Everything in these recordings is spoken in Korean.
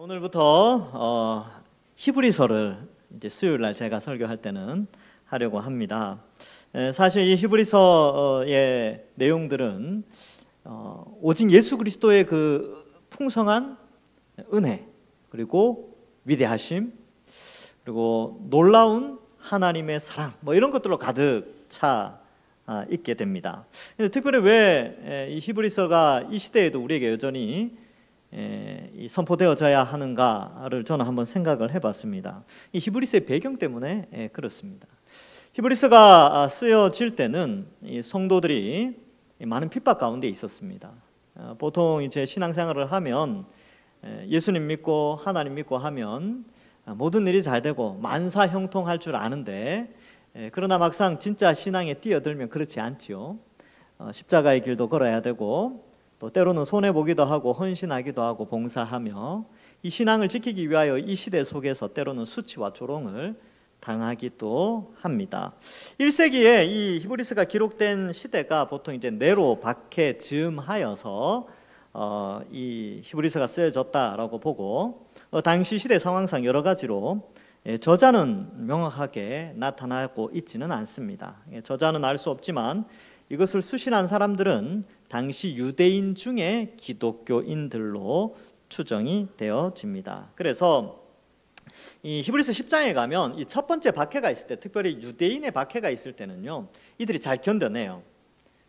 오늘부터 히브리서를 이제 수요일 날 제가 설교할 때는 하려고 합니다. 사실 이 히브리서의 내용들은 오직 예수 그리스도의 그 풍성한 은혜, 그리고 위대하심, 그리고 놀라운 하나님의 사랑, 뭐 이런 것들로 가득 차 있게 됩니다. 근데 특별히 왜 이 히브리서가 이 시대에도 우리에게 여전히 선포되어져야 하는가를 저는 한번 생각을 해봤습니다. 이 히브리서의 배경 때문에 그렇습니다. 히브리서가 쓰여질 때는 이 성도들이 많은 핍박 가운데 있었습니다. 보통 이제 신앙생활을 하면 예수님 믿고 하나님 믿고 하면 모든 일이 잘 되고 만사형통할 줄 아는데, 그러나 막상 진짜 신앙에 뛰어들면 그렇지 않지요. 십자가의 길도 걸어야 되고, 또 때로는 손해보기도 하고 헌신하기도 하고 봉사하며 이 신앙을 지키기 위하여 이 시대 속에서 때로는 수치와 조롱을 당하기도 합니다. 1세기에 이 히브리서가 기록된 시대가 보통 이제 네로 박해 즈음하여서 이 히브리서가 쓰여졌다라고 보고, 당시 시대 상황상 여러 가지로 저자는 명확하게 나타나고 있지는 않습니다. 저자는 알 수 없지만 이것을 수신한 사람들은 당시 유대인 중에 기독교인들로 추정이 되어집니다. 그래서 이 히브리서 10장에 가면 이 첫 번째 박해가 있을 때, 특별히 유대인의 박해가 있을 때는요, 이들이 잘 견뎌내요.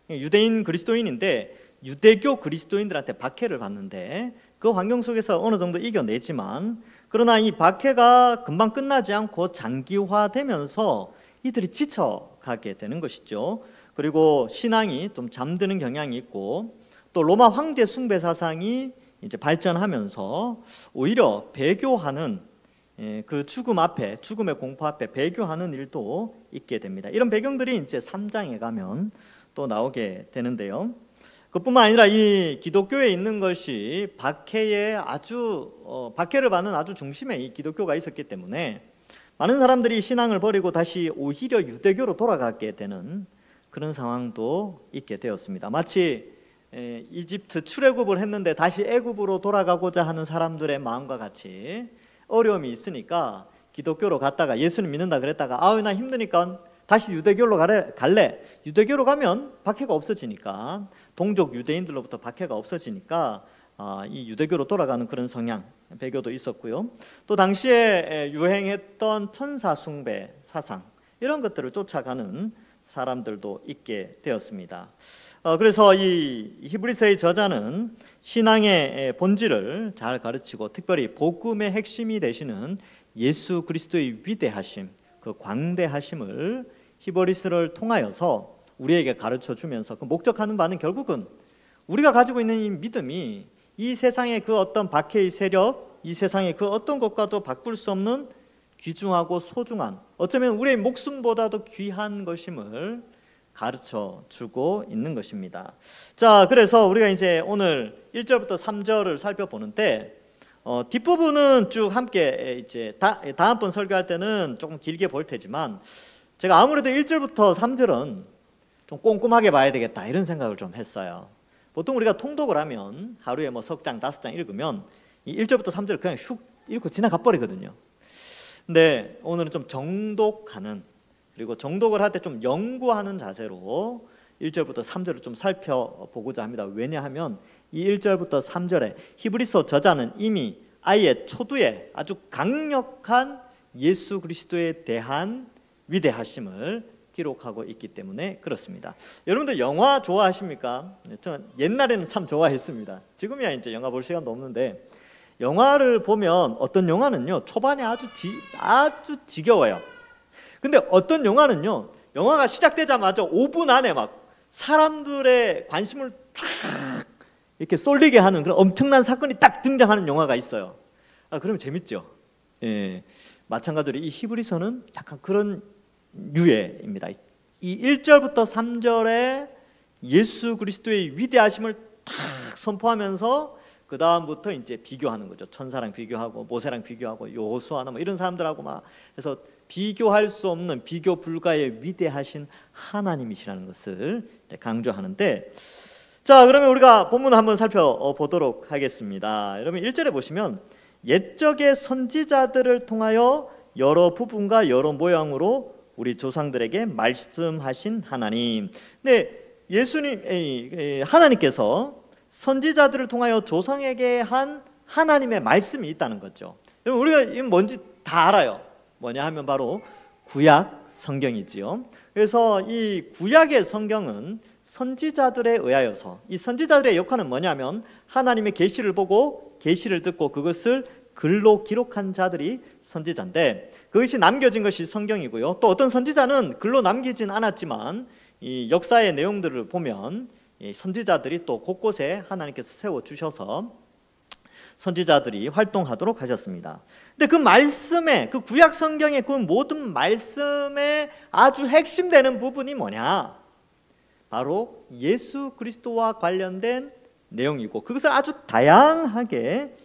유대인 그리스도인인데 유대교 그리스도인들한테 박해를 받는데 그 환경 속에서 어느 정도 이겨내지만, 그러나 이 박해가 금방 끝나지 않고 장기화되면서 이들이 지쳐가게 되는 것이죠. 그리고 신앙이 좀 잠드는 경향이 있고, 또 로마 황제 숭배 사상이 이제 발전하면서 오히려 배교하는, 그 죽음의 공포 앞에 배교하는 일도 있게 됩니다. 이런 배경들이 이제 3장에 가면 또 나오게 되는데요. 그뿐만 아니라 이 기독교에 있는 것이 박해를 받는 아주 중심에 이 기독교가 있었기 때문에 많은 사람들이 신앙을 버리고 다시 오히려 유대교로 돌아가게 되는 그런 상황도 있게 되었습니다. 마치 이집트 출애굽을 했는데 다시 애굽으로 돌아가고자 하는 사람들의 마음과 같이 어려움이 있으니까 기독교로 갔다가 예수님 믿는다 그랬다가 나 힘드니까 다시 유대교로 갈래. 유대교로 가면 박해가 없어지니까, 동족 유대인들로부터 박해가 없어지니까 이 유대교로 돌아가는 그런 성향, 배교도 있었고요. 또 당시에 유행했던 천사 숭배 사상, 이런 것들을 쫓아가는 사람들도 있게 되었습니다. 그래서 이 히브리서의 저자는 신앙의 본질을 잘 가르치고, 특별히 복음의 핵심이 되시는 예수 그리스도의 위대하심, 그 광대하심을 히브리서를 통하여서 우리에게 가르쳐 주면서, 그 목적하는 바는 결국은 우리가 가지고 있는 이 믿음이 이 세상의 그 어떤 박해의 세력, 이 세상의 그 어떤 것과도 바꿀 수 없는 귀중하고 소중한, 어쩌면 우리의 목숨보다도 귀한 것임을 가르쳐 주고 있는 것입니다. 자, 그래서 우리가 이제 오늘 1절부터 3절을 살펴보는데, 뒷부분은 쭉 함께 이제 다음번 설교할 때는 조금 길게 볼 테지만, 제가 아무래도 1절부터 3절은 좀 꼼꼼하게 봐야 되겠다 이런 생각을 좀 했어요. 보통 우리가 통독을 하면 하루에 뭐 석 장, 5장 읽으면 이 1절부터 3절을 그냥 슉 읽고 지나가 버리거든요. 근데 오늘은 좀 정독하는, 그리고 정독을 할 때 좀 연구하는 자세로 1절부터 3절을 좀 살펴보고자 합니다. 왜냐하면 이 1절부터 3절에 히브리서 저자는 이미 아예 초두에 아주 강력한 예수 그리스도에 대한 위대하심을 기록하고 있기 때문에 그렇습니다. 여러분들 영화 좋아하십니까? 저는 옛날에는 참 좋아했습니다. 지금이야 이제 영화 볼 시간도 없는데, 영화를 보면 어떤 영화는요 초반에 아주 지겨워요. 근데 어떤 영화는요, 영화가 시작되자마자 5분 안에 막 사람들의 관심을 쫙 이렇게 쏠리게 하는 그런 엄청난 사건이 딱 등장하는 영화가 있어요. 그러면 재밌죠. 예, 마찬가지로 이 히브리서는 약간 그런 유해입니다. 이 1절부터 3절에 예수 그리스도의 위대하심을 탁 선포하면서 그 다음부터 이제 비교하는 거죠. 천사랑 비교하고 모세랑 비교하고 여호수아나 뭐 이런 사람들하고 막 해서 비교할 수 없는, 비교 불가의 위대하신 하나님이시라는 것을 강조하는데, 자, 그러면 우리가 본문을 한번 살펴보도록 하겠습니다. 여러분 1절에 보시면 옛적의 선지자들을 통하여 여러 부분과 여러 모양으로 우리 조상들에게 말씀하신 하나님. 네, 하나님께서 선지자들을 통하여 조상에게 한 하나님의 말씀이 있다는 거죠. 여러분, 우리가 이게 뭔지 다 알아요. 뭐냐 하면 바로 구약 성경이지요. 그래서 이 구약의 성경은 선지자들에 의하여서, 이 선지자들의 역할은 뭐냐면 하나님의 계시를 보고 계시를 듣고 그것을 글로 기록한 자들이 선지자인데, 그것이 남겨진 것이 성경이고요. 또 어떤 선지자는 글로 남기진 않았지만 이 역사의 내용들을 보면 이 선지자들이 또 곳곳에 하나님께서 세워주셔서 선지자들이 활동하도록 하셨습니다. 근데 그 말씀의, 그 구약 성경의 그 모든 말씀의 아주 핵심되는 부분이 뭐냐? 바로 예수 그리스도와 관련된 내용이고, 그것을 아주 다양하게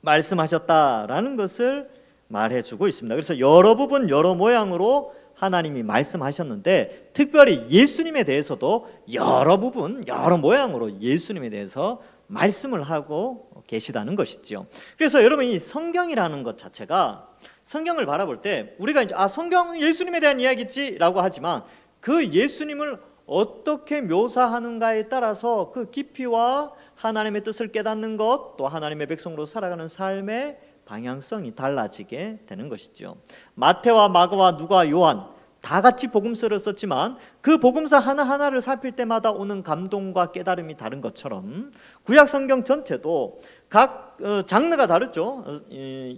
말씀하셨다라는 것을 말해주고 있습니다. 그래서 여러 부분 여러 모양으로 하나님이 말씀하셨는데, 특별히 예수님에 대해서도 여러 부분 여러 모양으로 예수님에 대해서 말씀을 하고 계시다는 것이죠. 그래서 여러분, 이 성경이라는 것 자체가, 성경을 바라볼 때 우리가 이제 성경은 예수님에 대한 이야기지라고 하지만 그 예수님을 어떻게 묘사하는가에 따라서 그 깊이와 하나님의 뜻을 깨닫는 것, 또 하나님의 백성으로 살아가는 삶의 방향성이 달라지게 되는 것이죠. 마태와 마가와 누가, 요한 다 같이 복음서를 썼지만 그 복음서 하나하나를 살필 때마다 오는 감동과 깨달음이 다른 것처럼 구약 성경 전체도 각 장르가 다르죠.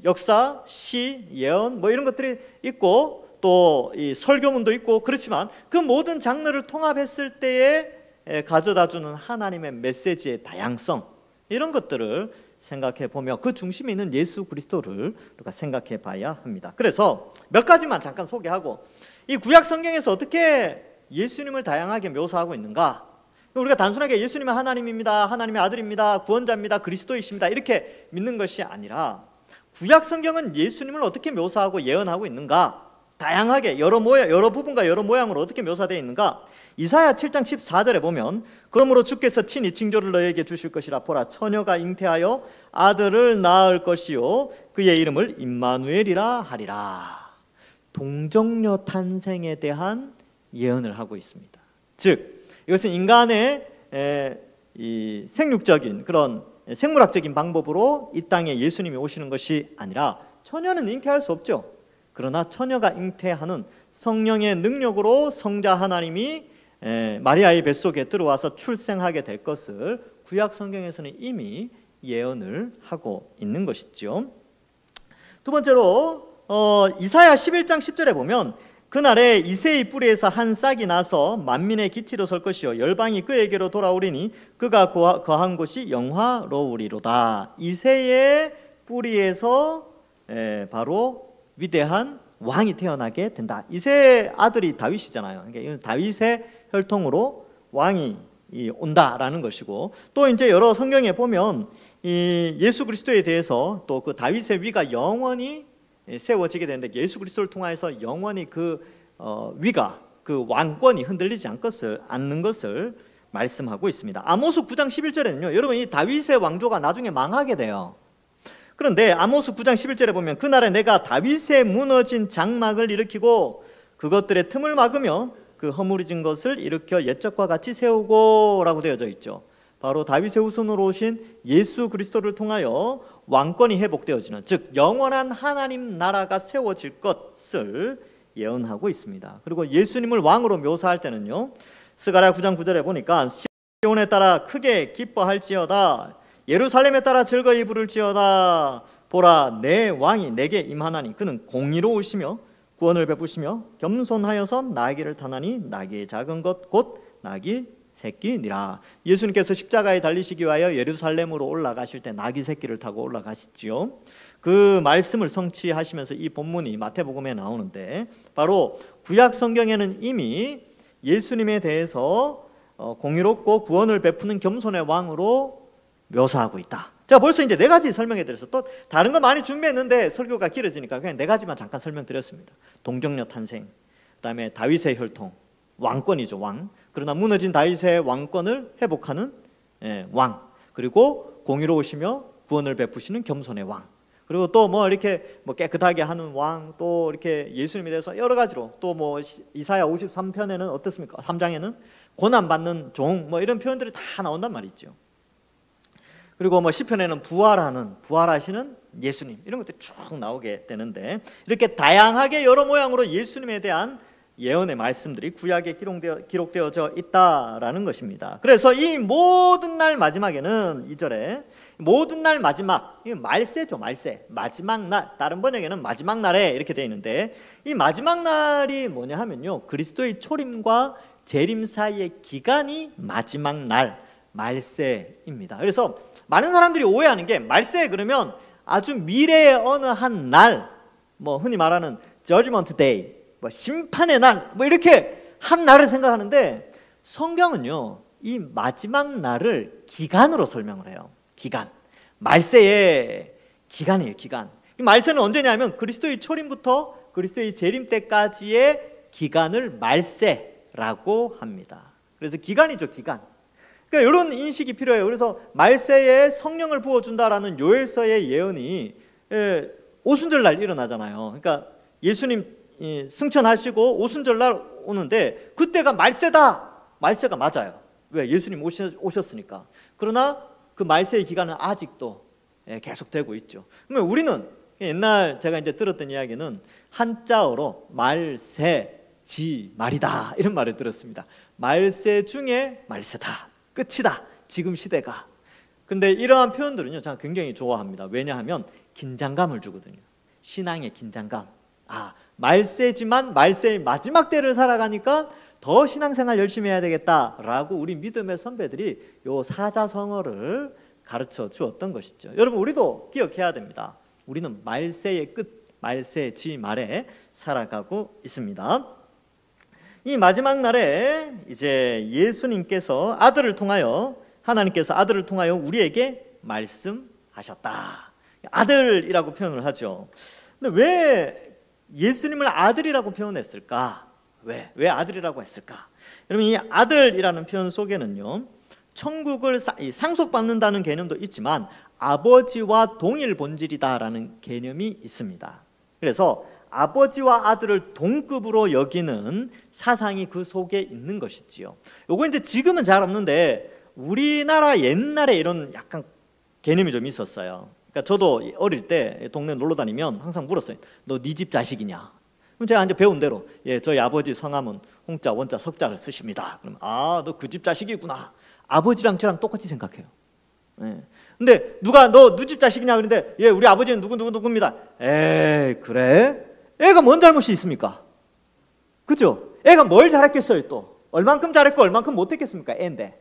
역사, 시, 예언 뭐 이런 것들이 있고, 또 이 설교문도 있고, 그렇지만 그 모든 장르를 통합했을 때에 가져다주는 하나님의 메시지의 다양성, 이런 것들을 생각해 보며 그 중심에 있는 예수 그리스도를 우리가 생각해 봐야 합니다. 그래서 몇 가지만 잠깐 소개하고, 이 구약 성경에서 어떻게 예수님을 다양하게 묘사하고 있는가? 우리가 단순하게 예수님은 하나님입니다, 하나님의 아들입니다, 구원자입니다, 그리스도이십니다 이렇게 믿는 것이 아니라, 구약 성경은 예수님을 어떻게 묘사하고 예언하고 있는가? 다양하게 여러 부분과 여러 모양으로 어떻게 묘사되어 있는가? 이사야 7장 14절에 보면, 그러므로 주께서 친히 징조를 너에게 주실 것이라. 보라, 처녀가 잉태하여 아들을 낳을 것이요 그의 이름을 임마누엘이라 하리라. 동정녀 탄생에 대한 예언을 하고 있습니다. 즉, 이것은 인간의 이 생육적인 그런 생물학적인 방법으로 이 땅에 예수님이 오시는 것이 아니라, 처녀는 잉태할 수 없죠. 그러나 처녀가 잉태하는 성령의 능력으로 성자 하나님이 마리아의 뱃속에 들어와서 출생하게 될 것을 구약 성경에서는 이미 예언을 하고 있는 것이죠. 두 번째로 이사야 11장 10절에 보면, 그날에 이새의 뿌리에서 한 싹이 나서 만민의 기치로 설 것이요 열방이 그에게로 돌아오리니 그가 거한 곳이 영화로우리로다. 이새의 뿌리에서 바로 위대한 왕이 태어나게 된다. 이새의 아들이 다윗이잖아요. 그러니까 다윗의 혈통으로 왕이 온다라는 것이고, 또 이제 여러 성경에 보면 이 예수 그리스도에 대해서 또 그 다윗의 위가 영원히 세워지게 되는데, 예수 그리스도를 통하여서 영원히 그 위가, 그 왕권이 흔들리지 않는 것을 말씀하고 있습니다. 아모스 9장 11절에는요, 여러분, 이 다윗의 왕조가 나중에 망하게 돼요. 그런데 아모스 9장 11절에 보면, 그날에 내가 다윗의 무너진 장막을 일으키고 그것들의 틈을 막으며 그 허물어진 것을 일으켜 옛적과 같이 세우고 라고 되어져 있죠. 바로 다윗의 후손으로 오신 예수 그리스도를 통하여 왕권이 회복되어지는, 즉 영원한 하나님 나라가 세워질 것을 예언하고 있습니다. 그리고 예수님을 왕으로 묘사할 때는요, 스가랴 9장 9절에 보니까, 시온에 따라 크게 기뻐할지어다, 예루살렘에 따라 즐거이 부를지어다. 보라, 내 왕이 내게 임하나니 그는 공의로우시며 구원을 베푸시며 겸손하여서 나귀를 타나니 나귀의 작은 것 곧 나귀 새끼니라. 예수님께서 십자가에 달리시기 위하여 예루살렘으로 올라가실 때 나귀 새끼를 타고 올라가시지요. 그 말씀을 성취하시면서 이 본문이 마태복음에 나오는데, 바로 구약 성경에는 이미 예수님에 대해서 공의롭고 구원을 베푸는 겸손의 왕으로 묘사하고 있다. 제가 벌써 이제 4가지 설명해 드렸어요. 또 다른 거 많이 준비했는데 설교가 길어지니까 그냥 4가지만 잠깐 설명드렸습니다. 동정녀 탄생, 그다음에 다윗의 혈통, 왕권이죠, 왕. 그러나 무너진 다윗의 왕권을 회복하는 왕, 그리고 공의로우시며 구원을 베푸시는 겸손의 왕. 그리고 또 뭐 이렇게 뭐 깨끗하게 하는 왕, 또 이렇게 예수님에 대해서 여러 가지로, 또 뭐 이사야 53편에는 어떻습니까? 3장에는 고난 받는 종, 뭐 이런 표현들이 다 나온단 말이죠. 그리고 뭐 시편에는 부활하시는 예수님, 이런 것들이 쭉 나오게 되는데, 이렇게 다양하게 여러 모양으로 예수님에 대한 예언의 말씀들이 구약에 기록되어져 있다라는 것입니다. 그래서 이 모든 날 마지막에는 2절에 모든 날 마지막, 이 말세죠, 말세. 마지막 날, 다른 번역에는 마지막 날에 이렇게 되어 있는데, 이 마지막 날이 뭐냐 하면요, 그리스도의 초림과 재림 사이의 기간이 마지막 날, 말세입니다. 그래서 많은 사람들이 오해하는 게, 말세 그러면 아주 미래의 어느 한 날, 뭐 흔히 말하는 Judgment Day, 뭐 심판의 날, 뭐 이렇게 한 날을 생각하는데, 성경은요 이 마지막 날을 기간으로 설명을 해요. 기간, 말세의 기간이에요. 기간. 이 말세는 언제냐면 그리스도의 초림부터 그리스도의 재림 때까지의 기간을 말세라고 합니다. 그래서 기간이죠, 기간. 그러니까 이런 인식이 필요해요. 그래서 말세에 성령을 부어준다라는 요엘서의 예언이 오순절날 일어나잖아요. 그러니까 예수님 승천하시고 오순절날 오는데 그때가 말세다. 말세가 맞아요. 왜? 예수님 오셨으니까. 그러나 그 말세의 기간은 아직도 계속되고 있죠. 그러면 우리는 옛날 제가 이제 들었던 이야기는 한자어로 말세지 말이다 이런 말을 들었습니다. 말세 중에 말세다, 끝이다, 지금 시대가. 근데 이러한 표현들은요 제가 굉장히 좋아합니다. 왜냐하면 긴장감을 주거든요. 신앙의 긴장감. 아, 말세지만 말세의 마지막 때를 살아가니까 더 신앙생활 열심히 해야 되겠다라고 우리 믿음의 선배들이 요 사자성어를 가르쳐 주었던 것이죠. 여러분, 우리도 기억해야 됩니다. 우리는 말세의 끝, 말세지 말에 살아가고 있습니다. 이 마지막 날에 이제 예수님께서 하나님께서 아들을 통하여 우리에게 말씀하셨다. 아들이라고 표현을 하죠. 근데 왜 예수님을 아들이라고 표현했을까? 왜 아들이라고 했을까? 여러분, 이 아들이라는 표현 속에는요 천국을 상속받는다는 개념도 있지만 아버지와 동일 본질이다라는 개념이 있습니다. 그래서 아버지와 아들을 동급으로 여기는 사상이 그 속에 있는 것이지요. 요거 이제 지금은 잘 없는데 우리나라 옛날에 이런 약간 개념이 좀 있었어요. 그러니까 저도 어릴 때 동네 놀러 다니면 항상 물었어요. 너 네 집 자식이냐? 그럼 제가 이제 배운 대로, 저희 아버지 성함은 홍자, 원자, 석자를 쓰십니다. 그러면 아, 너 그 집 자식이구나. 아버지랑 저랑 똑같이 생각해요. 근데 누가 너 집 자식이냐 그런데 우리 아버지는 누구입니다. 에이, 그래? 애가 뭔 잘못이 있습니까? 그죠? 애가 뭘 잘했겠어요 또? 얼만큼 잘했고 얼만큼 못했겠습니까? 애인데.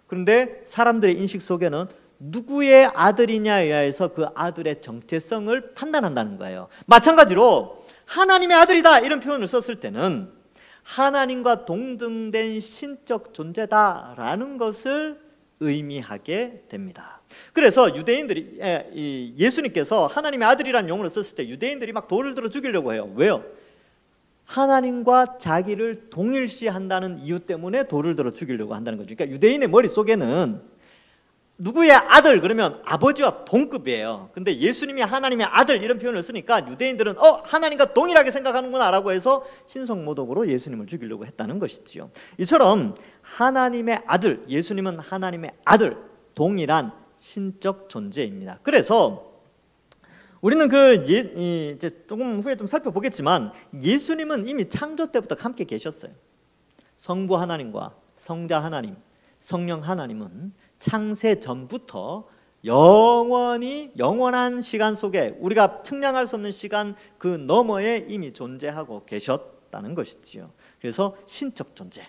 그런데 사람들의 인식 속에는 누구의 아들이냐에 의해서 그 아들의 정체성을 판단한다는 거예요. 마찬가지로 하나님의 아들이다 이런 표현을 썼을 때는 하나님과 동등된 신적 존재다라는 것을 의미하게 됩니다. 그래서 유대인들이 예수님께서 하나님의 아들이라는 용어를 썼을 때 유대인들이 막 돌을 들어 죽이려고 해요. 왜요? 하나님과 자기를 동일시한다는 이유 때문에 돌을 들어 죽이려고 한다는 거죠. 그러니까 유대인의 머릿속에는 누구의 아들 그러면 아버지와 동급이에요. 근데 예수님이 하나님의 아들 이런 표현을 쓰니까 유대인들은 하나님과 동일하게 생각하는구나 라고 해서 신성모독으로 예수님을 죽이려고 했다는 것이지요. 이처럼 하나님의 아들, 예수님은 하나님의 아들, 동일한 신적 존재입니다. 그래서 우리는 이제 조금 후에 좀 살펴보겠지만 예수님은 이미 창조 때부터 함께 계셨어요. 성부 하나님과 성자 하나님, 성령 하나님은 창세 전부터 영원한 시간 속에 우리가 측량할 수 없는 시간 그 너머에 이미 존재하고 계셨다는 것이지요. 그래서 신적 존재.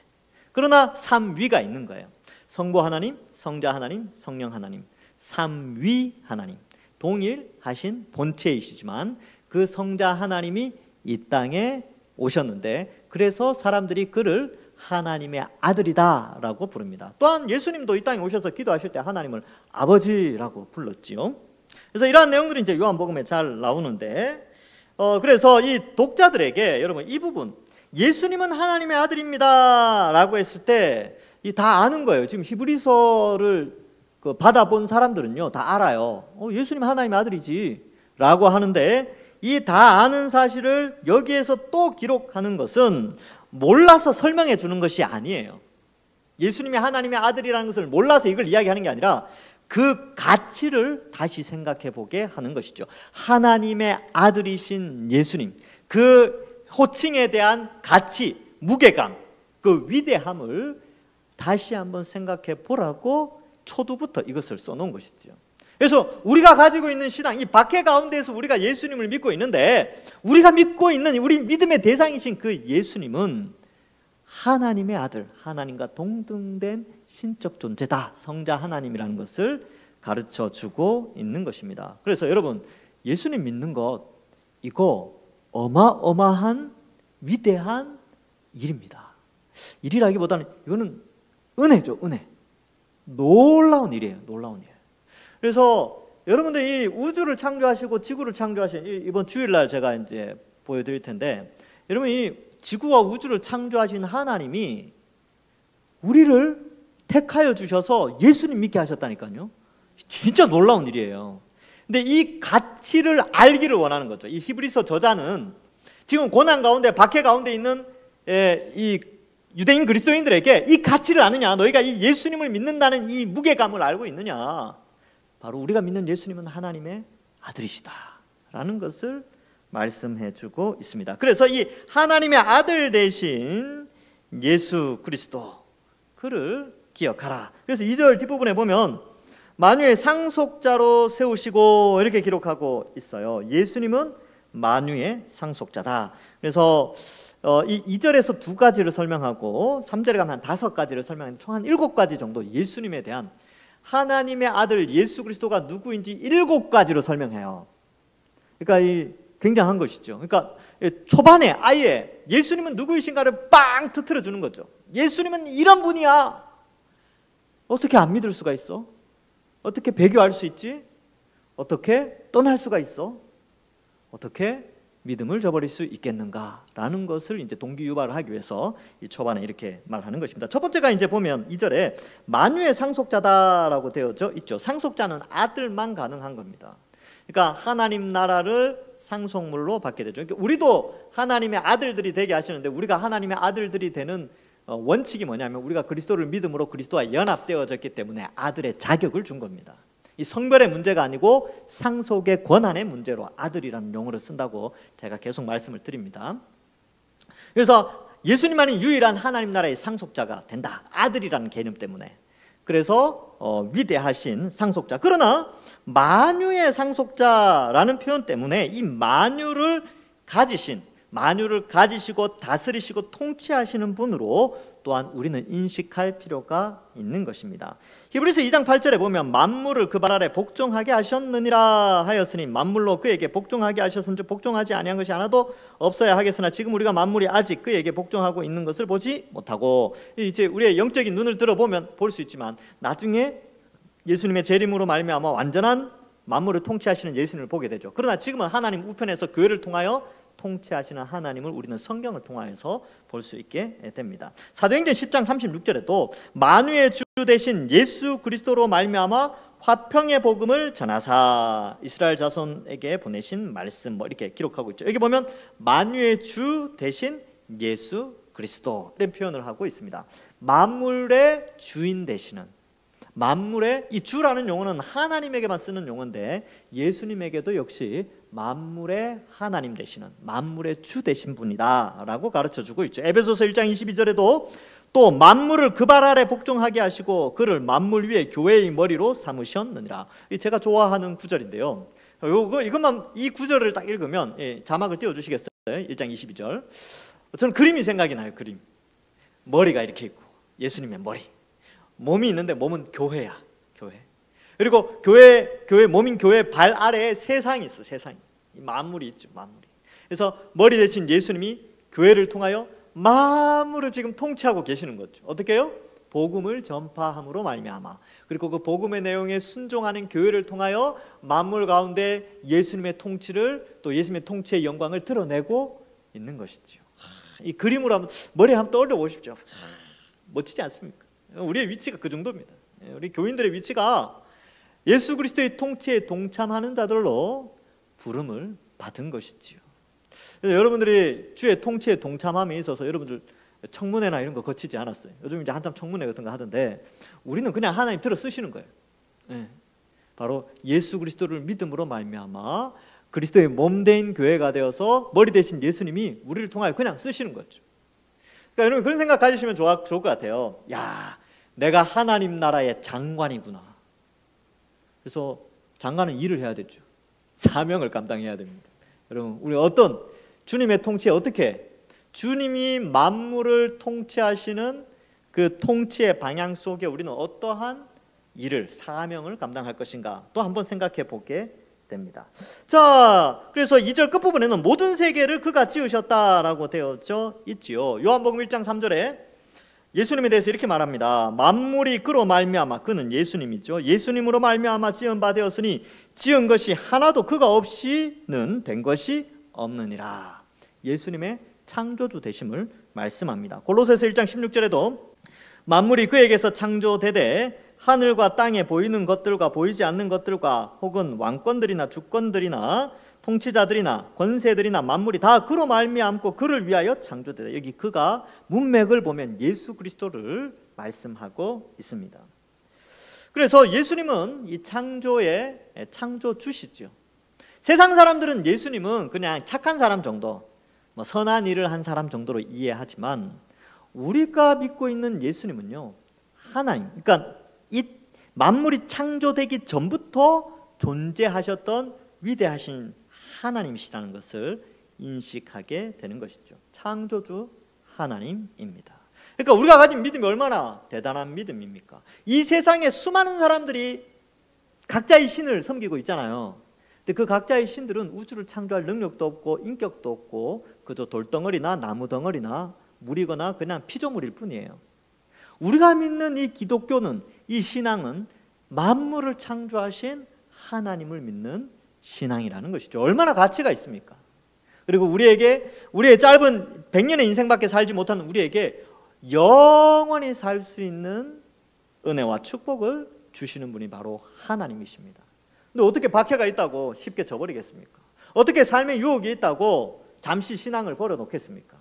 그러나 삼위가 있는 거예요. 성부 하나님, 성자 하나님, 성령 하나님, 삼위 하나님. 동일하신 본체이시지만 그 성자 하나님이 이 땅에 오셨는데 그래서 사람들이 그를 하나님의 아들이다라고 부릅니다. 또한 예수님도 이 땅에 오셔서 기도하실 때 하나님을 아버지라고 불렀지요. 그래서 이러한 내용들이 이제 요한복음에 잘 나오는데 그래서 이 독자들에게 여러분 이 부분 예수님은 하나님의 아들입니다라고 했을 때 다 아는 거예요. 지금 히브리서를 받아본 사람들은요 다 알아요. 예수님 하나님의 아들이지 라고 하는데, 이 다 아는 사실을 여기에서 또 기록하는 것은 몰라서 설명해 주는 것이 아니에요. 예수님이 하나님의 아들이라는 것을 몰라서 이걸 이야기하는 게 아니라 그 가치를 다시 생각해 보게 하는 것이죠. 하나님의 아들이신 예수님, 그 호칭에 대한 가치, 무게감, 그 위대함을 다시 한번 생각해 보라고 초두부터 이것을 써놓은 것이죠. 그래서 우리가 가지고 있는 신앙, 이 박해 가운데에서 우리가 예수님을 믿고 있는데, 우리가 믿고 있는 우리 믿음의 대상이신 그 예수님은 하나님의 아들, 하나님과 동등된 신적 존재다, 성자 하나님이라는 것을 가르쳐 주고 있는 것입니다. 그래서 여러분, 예수님 믿는 것, 이거 어마어마한 위대한 일입니다. 일이라기보다는 이거는 은혜죠, 은혜. 놀라운 일이에요, 놀라운 일. 그래서 여러분들 이 우주를 창조하시고 지구를 창조하신, 이번 주일날 제가 이제 보여드릴 텐데, 여러분 이 지구와 우주를 창조하신 하나님이 우리를 택하여 주셔서 예수님 믿게 하셨다니까요. 진짜 놀라운 일이에요. 근데 이 가치를 알기를 원하는 거죠. 이 히브리서 저자는 지금 고난 가운데, 박해 가운데 있는 이 유대인 그리스도인들에게 이 가치를 아느냐, 너희가 이 예수님을 믿는다는 이 무게감을 알고 있느냐, 바로 우리가 믿는 예수님은 하나님의 아들이시다 라는 것을 말씀해 주고 있습니다. 그래서 이 하나님의 아들 되신 예수 그리스도, 그를 기억하라. 그래서 2절 뒷부분에 보면 만유의 상속자로 세우시고 이렇게 기록하고 있어요. 예수님은 만유의 상속자다. 그래서 이 2절에서 2가지를 설명하고 3절에 가면 한 5가지를 설명하는 총 한 7가지 정도 예수님에 대한, 하나님의 아들 예수 그리스도가 누구인지 7가지로 설명해요. 그러니까 이 굉장한 것이죠. 그러니까 초반에 아예 예수님은 누구이신가를 빵 터뜨려 주는 거죠. 예수님은 이런 분이야. 어떻게 안 믿을 수가 있어? 어떻게 배교할 수 있지? 어떻게 떠날 수가 있어? 어떻게 믿음을 저버릴 수 있겠는가라는 것을 이제 동기유발을 하기 위해서 이 초반에 이렇게 말하는 것입니다. 첫 번째가 이제 보면 2절에 만유의 상속자다라고 되어져 있죠. 상속자는 아들만 가능한 겁니다. 그러니까 하나님 나라를 상속물로 받게 되죠. 그러니까 우리도 하나님의 아들들이 되게 하시는데, 우리가 하나님의 아들들이 되는 원칙이 뭐냐면, 우리가 그리스도를 믿음으로 그리스도와 연합되어졌기 때문에 아들의 자격을 준 겁니다. 이 성별의 문제가 아니고 상속의 권한의 문제로 아들이라는 용어를 쓴다고 제가 계속 말씀을 드립니다. 그래서 예수님만이 유일한 하나님 나라의 상속자가 된다, 아들이라는 개념 때문에. 그래서 위대하신 상속자. 그러나 만유의 상속자라는 표현 때문에 이 만유를 가지시고 다스리시고 통치하시는 분으로 또한 우리는 인식할 필요가 있는 것입니다. 히브리서 2장 8절에 보면 만물을 그 발 아래 복종하게 하셨느니라 하였으니, 만물로 그에게 복종하게 하셨은즉 복종하지 아니한 것이 하나도 없어야 하겠으나 지금 우리가 만물이 아직 그에게 복종하고 있는 것을 보지 못하고, 이제 우리의 영적인 눈을 들어보면 볼 수 있지만, 나중에 예수님의 재림으로 말미암아 완전한 만물을 통치하시는 예수님을 보게 되죠. 그러나 지금은 하나님 우편에서 교회를 통하여 통치하시는 하나님을 우리는 성경을 통하여서 볼 수 있게 됩니다. 사도행전 10장 36절에도 만유의 주 되신 예수 그리스도로 말미암아 화평의 복음을 전하사 이스라엘 자손에게 보내신 말씀, 뭐 이렇게 기록하고 있죠. 여기 보면 만유의 주 되신 예수 그리스도라는 표현을 하고 있습니다. 만물의 주인 되시는, 만물의 이 주라는 용어는 하나님에게만 쓰는 용어인데, 예수님에게도 역시 만물의 하나님 되시는, 만물의 주 되신 분이다 라고 가르쳐주고 있죠. 에베소서 1장 22절에도 또 만물을 그 발 아래 복종하게 하시고 그를 만물 위에 교회의 머리로 삼으셨느니라. 제가 좋아하는 구절인데요. 이것만, 이 구절을 딱 읽으면, 자막을 띄워주시겠어요? 1장 22절. 저는 그림이 생각이 나요. 그림. 머리가 이렇게 있고 예수님의 머리, 몸이 있는데 몸은 교회야, 교회. 그리고 교회 몸인 교회 발 아래에 세상이 있어, 세상이. 만물이 있죠, 만물이. 그래서 머리 대신 예수님이 교회를 통하여 만물을 지금 통치하고 계시는 거죠. 어떻게 해요? 복음을 전파함으로 말미암아. 그리고 그 복음의 내용에 순종하는 교회를 통하여 만물 가운데 예수님의 통치를, 또 예수님의 통치의 영광을 드러내고 있는 것이죠. 이 그림으로 한번 머리에 한번 떠올려 보십시오. 멋지지 않습니까? 우리의 위치가 그 정도입니다. 우리 교인들의 위치가 예수 그리스도의 통치에 동참하는 자들로 부름을 받은 것이지요. 그래서 여러분들이 주의 통치에 동참함에 있어서 여러분들 청문회나 이런 거 거치지 않았어요. 요즘 이제 한참 청문회 같은 거 하던데 우리는 그냥 하나님 들어 쓰시는 거예요. 네. 바로 예수 그리스도를 믿음으로 말미암아 그리스도의 몸된 교회가 되어서 머리 대신 예수님이 우리를 통하여 그냥 쓰시는 거죠. 그러니까 여러분 그런 생각 가지시면 좋을 것 같아요. 야, 내가 하나님 나라의 장관이구나. 그래서 장관은 일을 해야 되죠. 사명을 감당해야 됩니다. 여러분 우리 어떤 주님의 통치에 어떻게 주님이 만물을 통치하시는 그 통치의 방향 속에 우리는 어떠한 일을 사명을 감당할 것인가 또 한번 생각해 보게 됩니다. 자, 그래서 2절 끝부분에는 모든 세계를 그가 지으셨다라고 되어져 있지요. 요한복음 1장 3절에 예수님에 대해서 이렇게 말합니다. 만물이 그로 말미암아, 그는 예수님이죠. 예수님으로 말미암아 지은 바 되었으니 지은 것이 하나도 그가 없이는 된 것이 없느니라. 예수님의 창조주 되심을 말씀합니다. 골로새서 1장 16절에도 만물이 그에게서 창조되되 하늘과 땅에 보이는 것들과 보이지 않는 것들과 혹은 왕권들이나 주권들이나 통치자들이나 권세들이나 만물이 다 그로 말미암고 그를 위하여 창조되다. 여기 그가 문맥을 보면 예수 그리스도를 말씀하고 있습니다. 그래서 예수님은 이 창조의 창조주시죠. 세상 사람들은 예수님은 그냥 착한 사람 정도, 선한 일을 한 사람 정도로 이해하지만 우리가 믿고 있는 예수님은요, 하나님, 그러니까 이 만물이 창조되기 전부터 존재하셨던 위대하신 하나님이시라는 것을 인식하게 되는 것이죠. 창조주 하나님입니다. 그러니까 우리가 가진 믿음이 얼마나 대단한 믿음입니까? 이 세상에 수많은 사람들이 각자의 신을 섬기고 있잖아요. 근데 그 각자의 신들은 우주를 창조할 능력도 없고 인격도 없고 그저 돌덩어리나 나무덩어리나 물이거나 그냥 피조물일 뿐이에요. 우리가 믿는 이 기독교는, 이 신앙은 만물을 창조하신 하나님을 믿는 신앙이라는 것이죠. 얼마나 가치가 있습니까? 그리고 우리에게, 우리의 짧은 100년의 인생밖에 살지 못하는 우리에게 영원히 살 수 있는 은혜와 축복을 주시는 분이 바로 하나님이십니다. 근데 어떻게 박해가 있다고 쉽게 져버리겠습니까? 어떻게 삶의 유혹이 있다고 잠시 신앙을 버려놓겠습니까?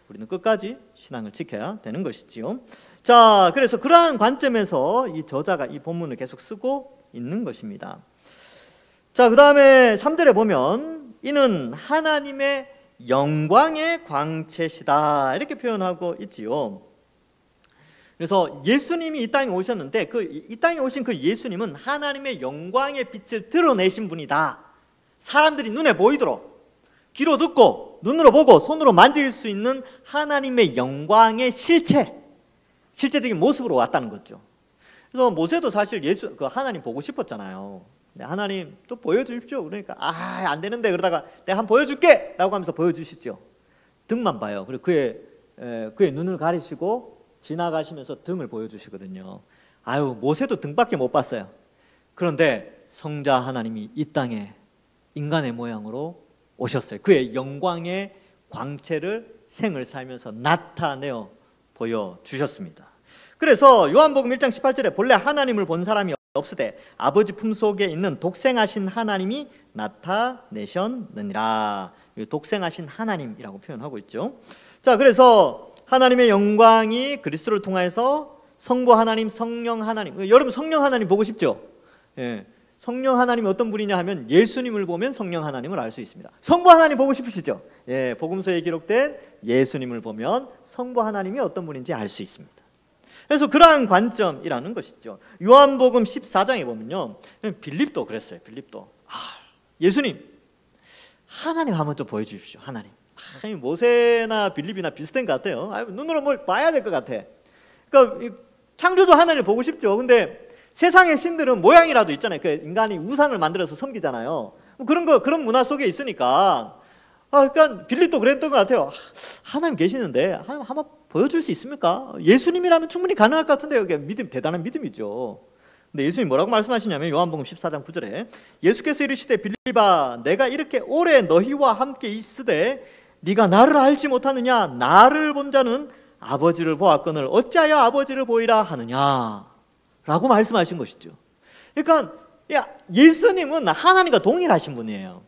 우리는 끝까지 신앙을 지켜야 되는 것이지요. 자, 그래서 그러한 관점에서 이 저자가 이 본문을 계속 쓰고 있는 것입니다. 자, 그 다음에 3절에 보면 이는 하나님의 영광의 광채시다 이렇게 표현하고 있지요. 그래서 예수님이 이 땅에 오셨는데 이 땅에 오신 그 예수님은 하나님의 영광의 빛을 드러내신 분이다. 사람들이 눈에 보이도록, 귀로 듣고 눈으로 보고 손으로 만질 수 있는 하나님의 영광의 실제적인 모습으로 왔다는 거죠. 그래서 모세도 사실 그 하나님 보고 싶었잖아요. 하나님 또 보여주십시오. 그러니까 안 되는데, 그러다가 내가 한번 보여줄게 라고 하면서 보여주시죠. 등만 봐요. 그리고 그의 눈을 가리시고 지나가시면서 등을 보여주시거든요. 모세도 등밖에 못 봤어요. 그런데 성자 하나님이 이 땅에 인간의 모양으로 오셨어요. 그의 영광의 광채를 생을 살면서 나타내어 보여주셨습니다. 그래서 요한복음 1장 18절에 본래 하나님을 본 사람이 없으되 아버지 품속에 있는 독생하신 하나님이 나타내셨느니라. 독생하신 하나님이라고 표현하고 있죠. 자, 그래서 하나님의 영광이 그리스도를 통해서 성부 하나님, 성령 하나님. 여러분 성령 하나님 보고 싶죠? 예. 성령 하나님이 어떤 분이냐 하면 예수님을 보면 성령 하나님을 알 수 있습니다. 성부 하나님 보고 싶으시죠? 예, 복음서에 기록된 예수님을 보면 성부 하나님이 어떤 분인지 알 수 있습니다. 그래서 그러한 관점이라는 것이죠. 요한복음 14장에 보면요, 빌립도 그랬어요. 빌립도 예수님, 하나님 한번 좀 보여주십시오. 하나님. 모세나 빌립이나 비슷한 것 같아요. 눈으로 뭘 봐야 될 것 같아. 그러니까 창조주 하나님을 보고 싶죠. 근데 세상의 신들은 모양이라도 있잖아요. 그 인간이 우상을 만들어서 섬기잖아요. 그런 문화 속에 있으니까 그러니까 빌립도 그랬던 것 같아요. 하나님 계시는데 하나님 한번 보여줄 수 있습니까? 예수님이라면 충분히 가능할 것 같은데요. 믿음, 대단한 믿음이죠. 근데 예수님이 뭐라고 말씀하시냐면 요한복음 14장 9절에 예수께서 이르시되 빌립아, 내가 이렇게 오래 너희와 함께 있으되 네가 나를 알지 못하느냐? 나를 본 자는 아버지를 보았거늘 어찌하여 아버지를 보이라 하느냐? 라고 말씀하신 것이죠. 그러니까 예수님은 하나님과 동일하신 분이에요.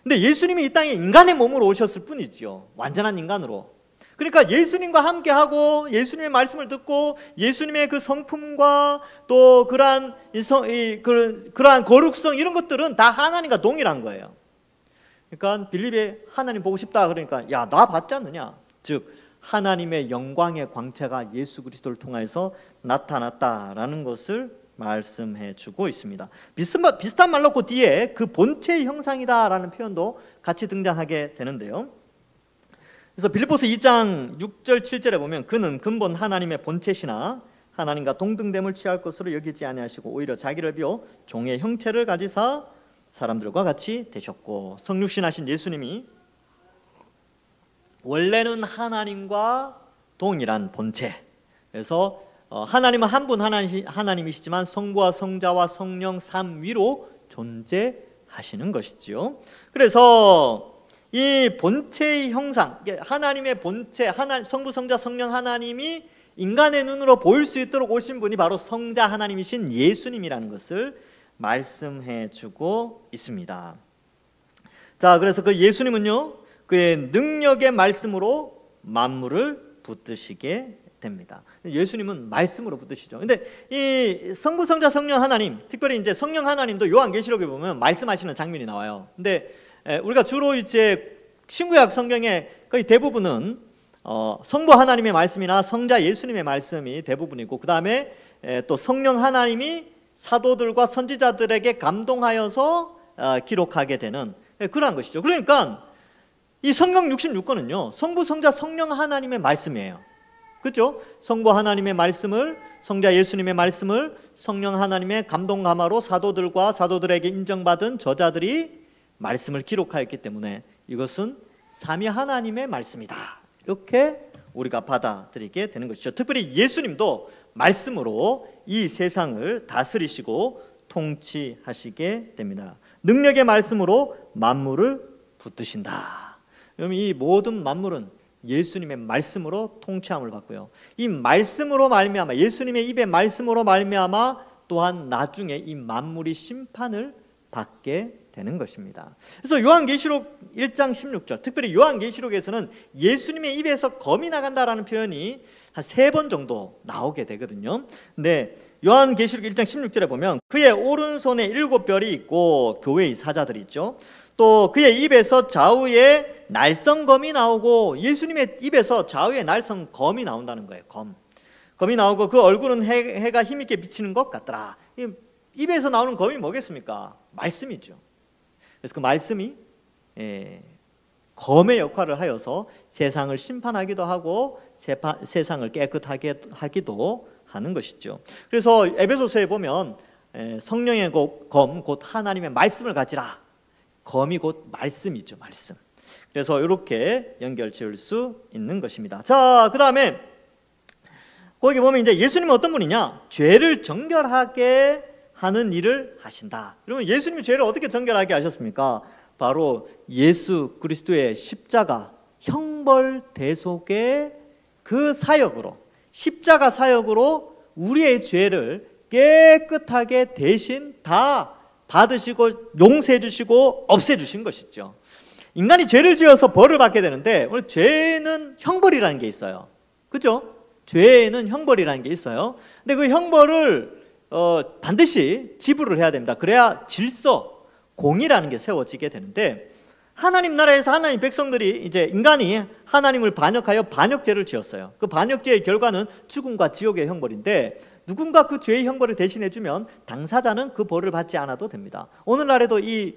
근데 예수님이 이 땅에 인간의 몸으로 오셨을 뿐이죠. 완전한 인간으로. 그러니까 예수님과 함께하고 예수님의 말씀을 듣고 예수님의 그 성품과 또 그러한 거룩성 이런 것들은 다 하나님과 동일한 거예요. 그러니까 빌립에 하나님 보고 싶다 그러니까 야, 나 봤지 않느냐. 즉 하나님의 영광의 광채가 예수 그리스도를 통해서 나타났다라는 것을 말씀해 주고 있습니다. 비슷한 말로 그 뒤에 그 본체의 형상이다라는 표현도 같이 등장하게 되는데요. 그래서 빌립보서 2장 6절 7절에 보면 그는 근본 하나님의 본체시나 하나님과 동등됨을 취할 것으로 여기지 아니하시고 오히려 자기를 비워 종의 형체를 가지사 사람들과 같이 되셨고, 성육신하신 예수님이 원래는 하나님과 동일한 본체. 그래서 하나님은 한 분 하나님이시지만 성부와 성자와 성령 삼위로 존재하시는 것이지요. 그래서 이 본체의 형상, 하나님의 본체, 성부, 성자, 성령 하나님이 인간의 눈으로 보일 수 있도록 오신 분이 바로 성자 하나님이신 예수님이라는 것을 말씀해 주고 있습니다. 자, 그래서 그 예수님은요, 그의 능력의 말씀으로 만물을 붙드시게 됩니다. 예수님은 말씀으로 붙드시죠. 근데 이 성부, 성자, 성령 하나님, 특별히 이제 성령 하나님도 요한계시록에 보면 말씀하시는 장면이 나와요. 근데 우리가 주로 이제 신구약 성경의 거의 대부분은 성부 하나님의 말씀이나 성자 예수님의 말씀이 대부분이고, 그 다음에 또 성령 하나님이 사도들과 선지자들에게 감동하여서 기록하게 되는 그러한 것이죠. 그러니까 이 성경 66권은요 성부, 성자, 성령 하나님의 말씀이에요. 그렇죠? 성부 하나님의 말씀을, 성자 예수님의 말씀을 성령 하나님의 감동감화로 사도들과 사도들에게 인정받은 저자들이 말씀을 기록하였기 때문에 이것은 삼위 하나님의 말씀이다, 이렇게 우리가 받아들이게 되는 것이죠. 특별히 예수님도 말씀으로 이 세상을 다스리시고 통치하시게 됩니다. 능력의 말씀으로 만물을 붙드신다. 그러면 이 모든 만물은 예수님의 말씀으로 통치함을 받고요, 이 말씀으로 말미암아, 예수님의 입의 말씀으로 말미암아 또한 나중에 이 만물이 심판을 받게 되는 것입니다. 그래서 요한계시록 1장 16절, 특별히 요한계시록에서는 예수님의 입에서 검이 나간다라는 표현이 한 3번 정도 나오게 되거든요. 근데 요한계시록 1장 16절에 보면 그의 오른손에 7별이 있고 교회의 사자들이 있죠. 또 그의 입에서 좌우에 날성검이 나오고, 예수님의 입에서 좌우에 날성검이 나온다는 거예요. 검이 나오고 그 얼굴은 해가 힘있게 비치는 것 같더라. 입에서 나오는 검이 뭐겠습니까? 말씀이죠. 그래서 그 말씀이 검의 역할을 하여서 세상을 심판하기도 하고 세상을 깨끗하게 하기도 하는 것이죠. 그래서 에베소서에 보면 성령의 검 곧 하나님의 말씀을 가지라. 검이 곧 말씀이죠, 말씀. 그래서 이렇게 연결 지을 수 있는 것입니다. 자, 그 다음에 거기 보면 이제 예수님은 어떤 분이냐? 죄를 정결하게 하는 일을 하신다. 그러면 예수님이 죄를 어떻게 정결하게 하셨습니까? 바로 예수 그리스도의 십자가 형벌 대속의 그 사역으로, 십자가 사역으로 우리의 죄를 깨끗하게 대신 다 받으시고 용서해 주시고 없애 주신 것이죠. 인간이 죄를 지어서 벌을 받게 되는데 오늘 죄는 형벌이라는 게 있어요. 그죠? 죄에는 형벌이라는 게 있어요. 근데 그 형벌을 반드시 지불을 해야 됩니다. 그래야 질서, 공의라는 게 세워지게 되는데, 하나님 나라에서 하나님 백성들이, 이제 인간이 하나님을 반역하여 반역죄를 지었어요. 그 반역죄의 결과는 죽음과 지옥의 형벌인데, 누군가 그 죄의 형벌을 대신해 주면 당사자는 그 벌을 받지 않아도 됩니다. 오늘날에도 이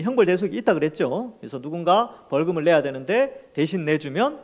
형벌 대속이 있다 그랬죠. 그래서 누군가 벌금을 내야 되는데 대신 내주면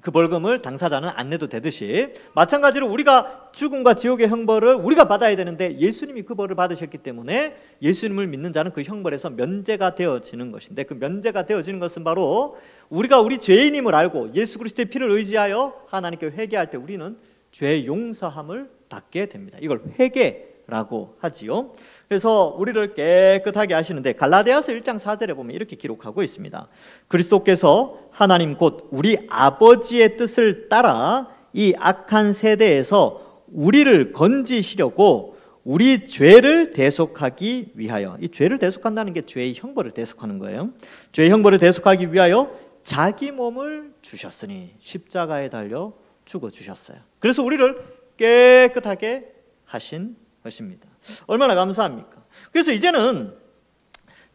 그 벌금을 당사자는 안 내도 되듯이, 마찬가지로 우리가 죽음과 지옥의 형벌을 우리가 받아야 되는데 예수님이 그 벌을 받으셨기 때문에 예수님을 믿는 자는 그 형벌에서 면제가 되어지는 것인데, 그 면제가 되어지는 것은 바로 우리가 우리 죄인임을 알고 예수 그리스도의 피를 의지하여 하나님께 회개할 때 우리는 죄 용서함을 받게 됩니다. 이걸 회개라고 하지요. 그래서 우리를 깨끗하게 하시는데, 갈라디아서 1장 4절에 보면 이렇게 기록하고 있습니다. 그리스도께서 하나님 곧 우리 아버지의 뜻을 따라 이 악한 세대에서 우리를 건지시려고 우리 죄를 대속하기 위하여. 이 죄를 대속한다는 게 죄의 형벌을 대속하는 거예요. 죄의 형벌을 대속하기 위하여 자기 몸을 주셨으니, 십자가에 달려 죽어주셨어요. 그래서 우리를 깨끗하게 하신 것입니다. 얼마나 감사합니까? 그래서 이제는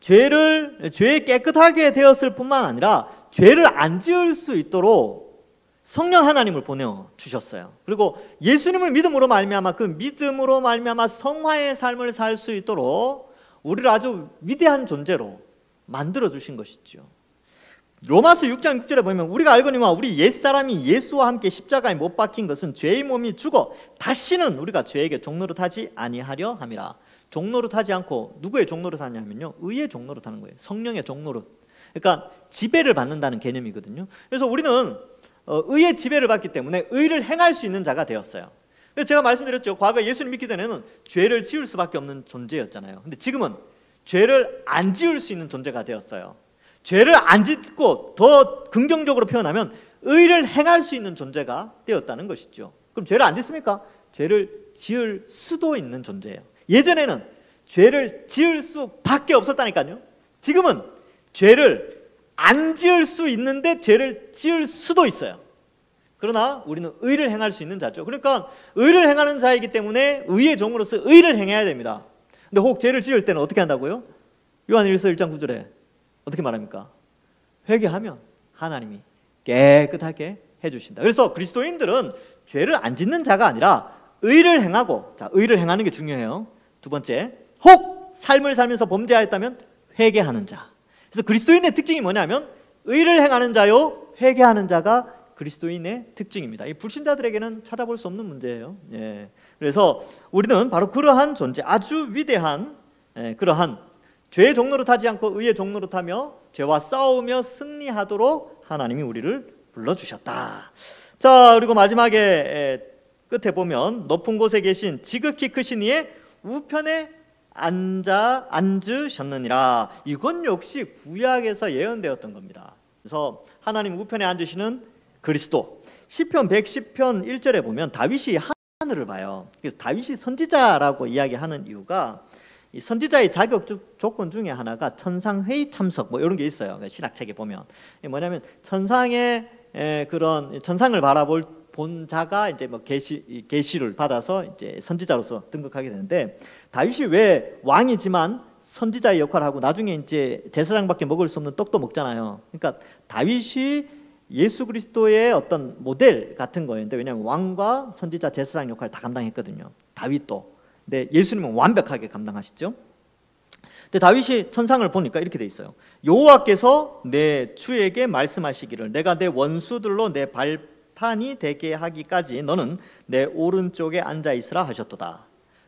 죄에 깨끗하게 되었을 뿐만 아니라 죄를 안 지을 수 있도록 성령 하나님을 보내주셨어요. 그리고 예수님을 믿음으로 말미암아, 그 믿음으로 말미암아 성화의 삶을 살 수 있도록 우리를 아주 위대한 존재로 만들어주신 것이죠. 로마서 6장 6절에 보면 우리가 알거니와 우리 옛사람이 예수와 함께 십자가에 못 박힌 것은 죄의 몸이 죽어 다시는 우리가 죄에게 종노릇하지 아니하려 함이라. 종노릇하지 않고 누구의 종노릇하냐면요, 의의 종노릇하는 거예요. 성령의 종노릇. 그러니까 지배를 받는다는 개념이거든요. 그래서 우리는 의의 지배를 받기 때문에 의를 행할 수 있는 자가 되었어요. 그래서 제가 말씀드렸죠. 과거 예수님 믿기 전에는 죄를 지을 수밖에 없는 존재였잖아요. 근데 지금은 죄를 안 지을 수 있는 존재가 되었어요. 죄를 안 짓고 더 긍정적으로 표현하면 의를 행할 수 있는 존재가 되었다는 것이죠. 그럼 죄를 안 짓습니까? 죄를 지을 수도 있는 존재예요. 예전에는 죄를 지을 수밖에 없었다니까요. 지금은 죄를 안 지을 수 있는데 죄를 지을 수도 있어요. 그러나 우리는 의를 행할 수 있는 자죠. 그러니까 의를 행하는 자이기 때문에 의의 종으로서 의를 행해야 됩니다. 근데 혹 죄를 지을 때는 어떻게 한다고요? 요한일서 1장 9절에 어떻게 말합니까? 회개하면 하나님이 깨끗하게 해주신다. 그래서 그리스도인들은 죄를 안 짓는 자가 아니라 의를 행하고, 자, 의를 행하는 게 중요해요. 두 번째, 혹 삶을 살면서 범죄하였다면 회개하는 자. 그래서 그리스도인의 특징이 뭐냐면 의를 행하는 자요, 회개하는 자가 그리스도인의 특징입니다. 이 불신자들에게는 찾아볼 수 없는 문제예요. 예. 그래서 우리는 바로 그러한 존재, 아주 위대한 그러한 죄의 종노릇하지 않고 의의 종노릇하며 죄와 싸우며 승리하도록 하나님이 우리를 불러주셨다. 자, 그리고 마지막에 끝에 보면 높은 곳에 계신 지극히 크신 이의 우편에 앉으셨느니라. 이건 역시 구약에서 예언되었던 겁니다. 그래서 하나님 우편에 앉으시는 그리스도. 시편 110편 1절에 보면 다윗이 하늘을 봐요. 그래서 다윗이 선지자라고 이야기하는 이유가, 이 선지자의 자격 조건 중에 하나가 천상회의 참석 뭐 이런 게 있어요. 신학책에 보면 뭐냐면 천상의 그런 천상을 본 자가 이제 뭐 계시를 받아서 이제 선지자로서 등극하게 되는데, 다윗이 왜 왕이지만 선지자의 역할을 하고 나중에 이제 제사장밖에 먹을 수 없는 떡도 먹잖아요. 그러니까 다윗이 예수 그리스도의 어떤 모델 같은 거였는데, 왜냐하면 왕과 선지자, 제사장 역할을 다 감당했거든요. 다윗도. 근데 예수님은 완벽하게 감당하시죠. 근데 다윗이 천상을 보니까 이렇게 돼 있어요. 여호와께서 내 주에게 말씀하시기를 내가 내 원수들로 내 발판이 되게 하기까지 너는 내 오른쪽에 앉아 있으라 하셨도다.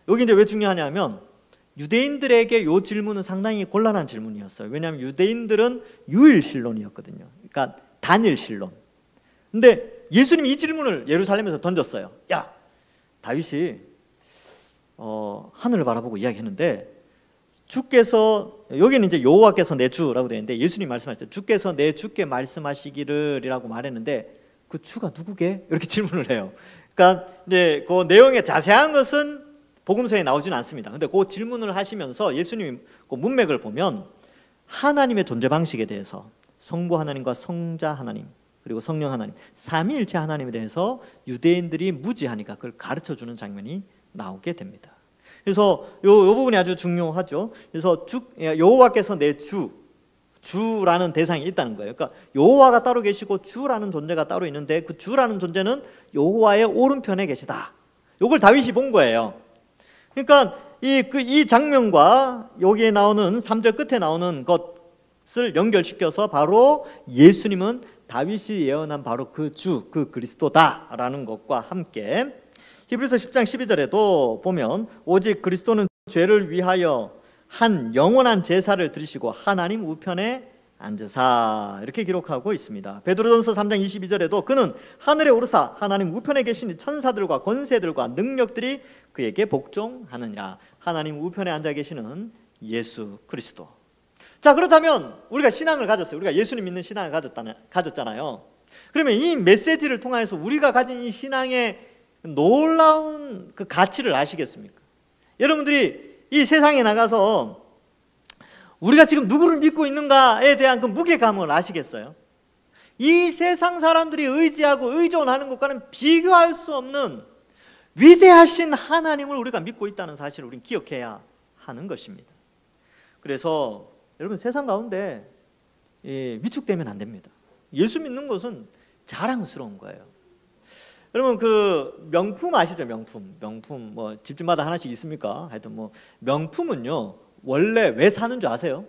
여기 이제 왜 중요하냐면 유대인들에게 이 질문은 상당히 곤란한 질문이었어요. 왜냐하면 유대인들은 유일신론이었거든요. 그러니까 단일신론. 근데 예수님이 이 질문을 예루살렘에서 던졌어요. 야, 다윗이 하늘을 바라보고 이야기했는데, 주께서, 여기는 이제 여호와께서 내 주라고 되어 있는데 예수님 말씀하셨어요. 주께서 내 주께 말씀하시기를이라고 말했는데 그 주가 누구게? 이렇게 질문을 해요. 그러니까 이제 그 내용의 자세한 것은 복음서에 나오지는 않습니다. 근데 그 질문을 하시면서 예수님이 그 문맥을 보면 하나님의 존재 방식에 대해서, 성부 하나님과 성자 하나님 그리고 성령 하나님, 삼위일체 하나님에 대해서 유대인들이 무지하니까 그걸 가르쳐주는 장면이 나오게 됩니다. 그래서 요 부분이 아주 중요하죠. 그래서 여호와께서 내 주라는 대상이 있다는 거예요. 그러니까 여호와가 따로 계시고 주라는 존재가 따로 있는데 그 주라는 존재는 여호와의 오른편에 계시다. 이걸 다윗이 본 거예요. 그러니까 이 장면과 여기에 나오는 3절 끝에 나오는 것을 연결시켜서 바로 예수님은 다윗이 예언한 바로 그 주, 그 그리스도다라는 것과 함께 히브리서 10장 12절에도 보면 오직 그리스도는 죄를 위하여 한 영원한 제사를 드리시고 하나님 우편에 앉으사, 이렇게 기록하고 있습니다. 베드로전서 3장 22절에도 그는 하늘에 오르사 하나님 우편에 계신 천사들과 권세들과 능력들이 그에게 복종하느니라. 하나님 우편에 앉아 계시는 예수 그리스도. 자, 그렇다면 우리가 신앙을 가졌어요. 우리가 예수님 믿는 신앙을 가졌잖아요. 그러면 이 메시지를 통해서 우리가 가진 이 신앙의 놀라운 그 가치를 아시겠습니까? 여러분들이 이 세상에 나가서 우리가 지금 누구를 믿고 있는가에 대한 그 무게감을 아시겠어요? 이 세상 사람들이 의지하고 의존하는 것과는 비교할 수 없는 위대하신 하나님을 우리가 믿고 있다는 사실을 우리는 기억해야 하는 것입니다. 그래서 여러분, 세상 가운데 위축되면 안 됩니다. 예수 믿는 것은 자랑스러운 거예요. 여러분, 그 명품 아시죠? 명품 뭐 집집마다 하나씩 있습니까? 하여튼 뭐 명품은요, 원래 왜 사는 줄 아세요?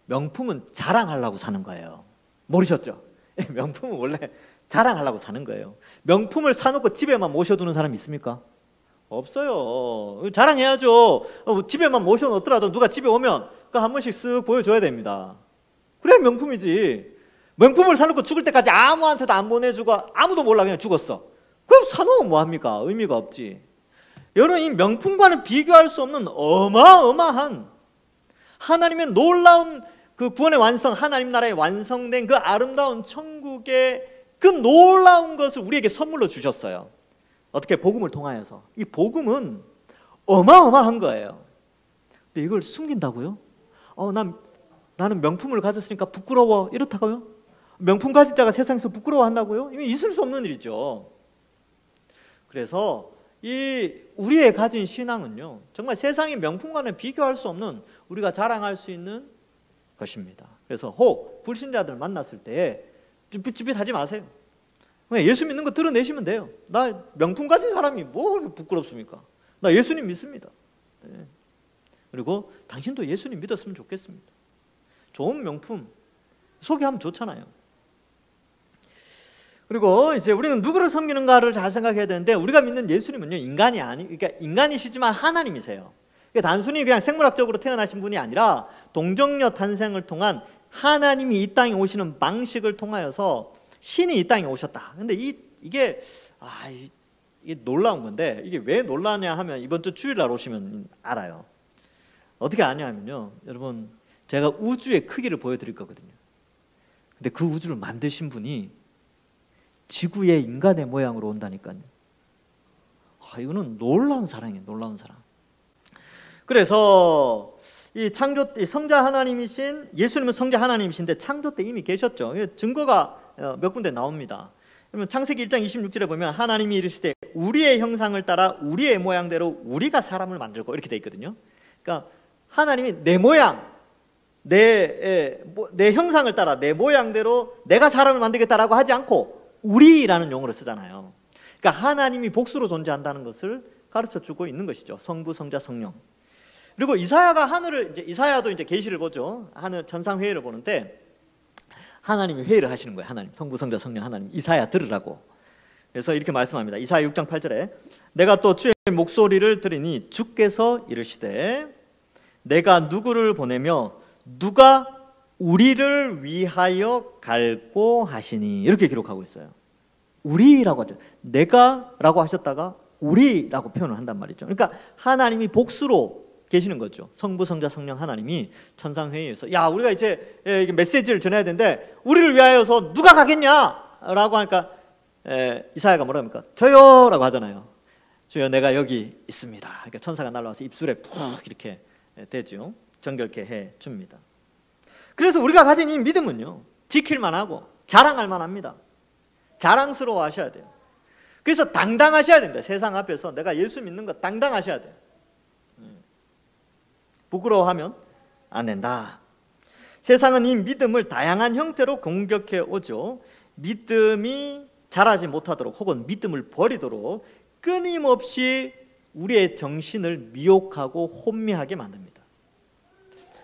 명품은 자랑하려고 사는 거예요. 모르셨죠? 명품은 원래 자랑하려고 사는 거예요. 명품을 사놓고 집에만 모셔두는 사람 있습니까? 없어요. 자랑해야죠. 집에만 모셔놓더라도 누가 집에 오면 그 한 번씩 쓱 보여줘야 됩니다. 그래 명품이지. 명품을 사놓고 죽을 때까지 아무한테도 안 보내주고 아무도 몰라 그냥 죽었어. 그럼 사놓으면 뭐합니까? 의미가 없지. 여러분, 이 명품과는 비교할 수 없는 어마어마한 하나님의 놀라운 그 구원의 완성, 하나님 나라에 완성된 그 아름다운 천국의 그 놀라운 것을 우리에게 선물로 주셨어요. 어떻게? 복음을 통하여서. 이 복음은 어마어마한 거예요. 근데 이걸 숨긴다고요? 나는 명품을 가졌으니까 부끄러워 이렇다고요? 명품 가진 자가 세상에서 부끄러워한다고요? 이건 있을 수 없는 일이죠. 그래서 이 우리의 가진 신앙은요, 정말 세상의 명품과는 비교할 수 없는 우리가 자랑할 수 있는 것입니다. 그래서 혹 불신자들 만났을 때 쭈삣쭈삣하지 마세요. 예수 믿는 거 드러내시면 돼요. 나 명품 가진 사람이 뭐 그렇게 부끄럽습니까? 나 예수님 믿습니다. 네. 그리고 당신도 예수님 믿었으면 좋겠습니다. 좋은 명품 소개하면 좋잖아요. 그리고 이제 우리는 누구를 섬기는가를 잘 생각해야 되는데, 우리가 믿는 예수님은요, 그러니까 인간이시지만 하나님이세요. 그러니까 단순히 그냥 생물학적으로 태어나신 분이 아니라 동정녀 탄생을 통한 하나님이 이 땅에 오시는 방식을 통하여서 신이 이 땅에 오셨다. 근데 이게 놀라운 건데, 이게 왜 놀라냐 하면 이번 주 주일날 오시면 알아요. 어떻게 아냐면요, 여러분, 제가 우주의 크기를 보여드릴 거거든요. 근데 그 우주를 만드신 분이 지구의 인간의 모양으로 온다니까요. 이거는 놀라운 사랑이에요, 놀라운 사랑. 그래서 이 성자 하나님이신 예수님은 성자 하나님이신데 창조 때 이미 계셨죠. 증거가 몇 군데 나옵니다. 그러면 창세기 1장 26절에 보면 하나님이 이르시되 우리의 형상을 따라 우리의 모양대로 우리가 사람을 만들고, 이렇게 돼 있거든요. 그러니까 하나님이 내 모양, 내 형상을 따라 내 모양대로 내가 사람을 만들겠다라고 하지 않고 우리라는 용어로 쓰잖아요. 그러니까 하나님이 복수로 존재한다는 것을 가르쳐주고 있는 것이죠. 성부, 성자, 성령. 그리고 이사야도 이제 계시를 보죠. 하늘 천상 회의를 보는데 하나님이 회의를 하시는 거예요. 하나님, 성부, 성자, 성령 하나님, 이사야 들으라고. 그래서 이렇게 말씀합니다. 이사야 6장 8절에 내가 또 주의 목소리를 들으니 주께서 이르시되 내가 누구를 보내며 누가 우리를 위하여 갈고 하시니, 이렇게 기록하고 있어요. 우리라고 하죠. 내가라고 하셨다가 우리라고 표현을 한단 말이죠. 그러니까 하나님이 복수로 계시는 거죠. 성부, 성자, 성령 하나님이 천상회의에서 우리가 이제 메시지를 전해야 되는데 우리를 위하여서 누가 가겠냐라고 하니까 이사야가 뭐라 합니까? 저요! 라고 하잖아요. 주여 내가 여기 있습니다. 그러니까 천사가 날라와서 입술에 푹 이렇게 대죠. 정결케 해줍니다. 그래서 우리가 가진 이 믿음은요, 지킬만 하고 자랑할 만합니다. 자랑스러워 하셔야 돼요. 그래서 당당하셔야 됩니다. 세상 앞에서 내가 예수 믿는 거 당당하셔야 돼요. 부끄러워하면 안 된다. 세상은 이 믿음을 다양한 형태로 공격해 오죠. 믿음이 자라지 못하도록 혹은 믿음을 버리도록 끊임없이 우리의 정신을 미혹하고 혼미하게 만듭니다.